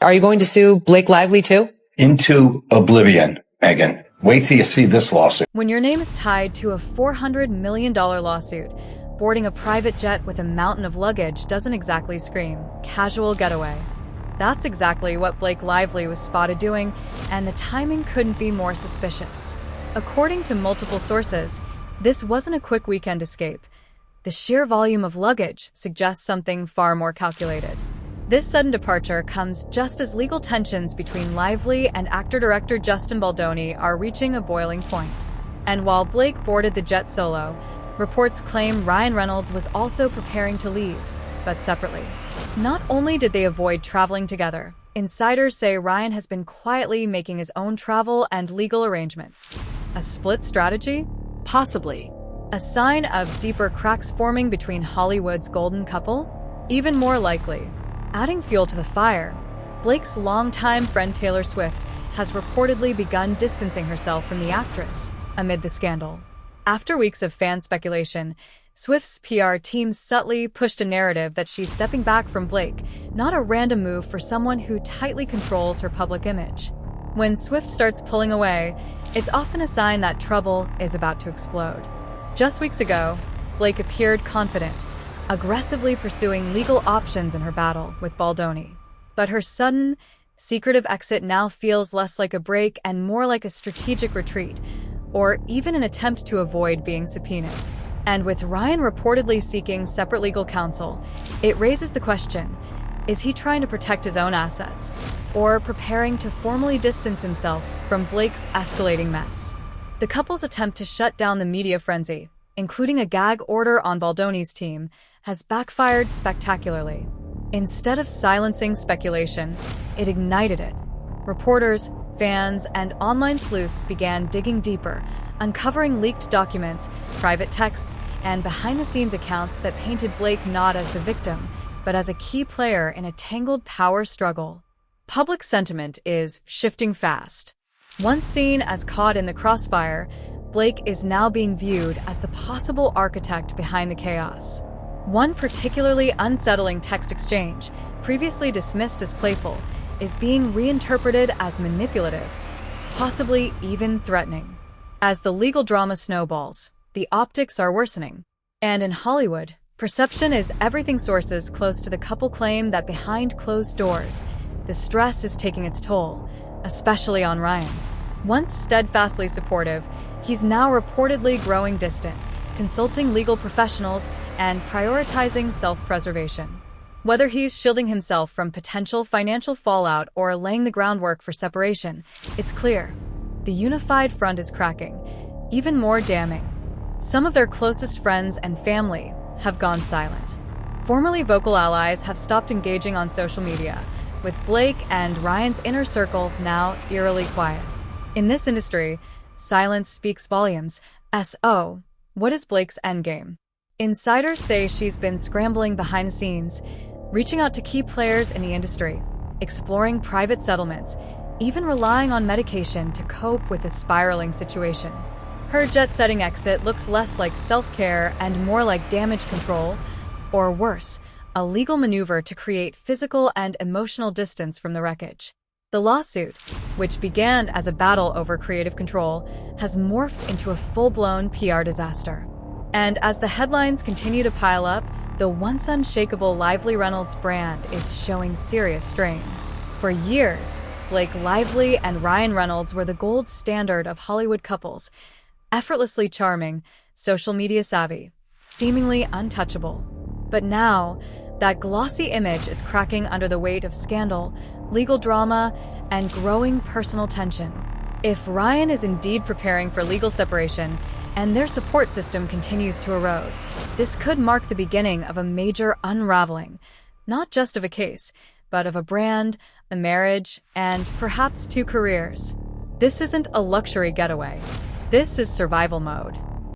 Are you going to sue Blake Lively too? Into oblivion, Megan. Wait till you see this lawsuit. When your name is tied to a $400 million lawsuit, boarding a private jet with a mountain of luggage doesn't exactly scream casual getaway. That's exactly what Blake Lively was spotted doing, and the timing couldn't be more suspicious. According to multiple sources, this wasn't a quick weekend escape. The sheer volume of luggage suggests something far more calculated. This sudden departure comes just as legal tensions between Lively and actor-director Justin Baldoni are reaching a boiling point. And while Blake boarded the jet solo, reports claim Ryan Reynolds was also preparing to leave, but separately. Not only did they avoid traveling together, insiders say Ryan has been quietly making his own travel and legal arrangements. A split strategy? Possibly. A sign of deeper cracks forming between Hollywood's golden couple? Even more likely. Adding fuel to the fire, Blake's longtime friend Taylor Swift has reportedly begun distancing herself from the actress amid the scandal. After weeks of fan speculation, Swift's PR team subtly pushed a narrative that she's stepping back from Blake, not a random move for someone who tightly controls her public image. When Swift starts pulling away, it's often a sign that trouble is about to explode. Just weeks ago, Blake appeared confident, aggressively pursuing legal options in her battle with Baldoni. But her sudden, secretive exit now feels less like a break and more like a strategic retreat, or even an attempt to avoid being subpoenaed. And with Ryan reportedly seeking separate legal counsel, it raises the question, is he trying to protect his own assets, or preparing to formally distance himself from Blake's escalating mess? The couple's attempt to shut down the media frenzy, including a gag order on Baldoni's team, has backfired spectacularly. Instead of silencing speculation, it ignited it. Reporters, fans, and online sleuths began digging deeper, uncovering leaked documents, private texts, and behind-the-scenes accounts that painted Blake not as the victim, but as a key player in a tangled power struggle. Public sentiment is shifting fast. Once seen as caught in the crossfire, Blake is now being viewed as the possible architect behind the chaos. One particularly unsettling text exchange, previously dismissed as playful, is being reinterpreted as manipulative, possibly even threatening. As the legal drama snowballs, the optics are worsening. And in Hollywood, perception is everything. Sources close to the couple claim that behind closed doors, the stress is taking its toll, especially on Ryan. Once steadfastly supportive, he's now reportedly growing distant, consulting legal professionals and prioritizing self-preservation. Whether he's shielding himself from potential financial fallout or laying the groundwork for separation, it's clear. The unified front is cracking. Even more damning, some of their closest friends and family have gone silent. Formerly vocal allies have stopped engaging on social media, with Blake and Ryan's inner circle now eerily quiet. In this industry, silence speaks volumes. So, what is Blake's endgame? Insiders say she's been scrambling behind the scenes, reaching out to key players in the industry, exploring private settlements, even relying on medication to cope with the spiraling situation. Her jet-setting exit looks less like self-care and more like damage control, or worse, a legal maneuver to create physical and emotional distance from the wreckage. The lawsuit, which began as a battle over creative control, has morphed into a full-blown PR disaster. And as the headlines continue to pile up, the once unshakable Lively Reynolds brand is showing serious strain. For years, Blake Lively and Ryan Reynolds were the gold standard of Hollywood couples, effortlessly charming, social media savvy, seemingly untouchable. But now, that glossy image is cracking under the weight of scandal, legal drama, and growing personal tension. If Ryan is indeed preparing for legal separation, and their support system continues to erode, this could mark the beginning of a major unraveling, not just of a case, but of a brand, a marriage, and perhaps 2 careers. This isn't a luxury getaway. This is survival mode.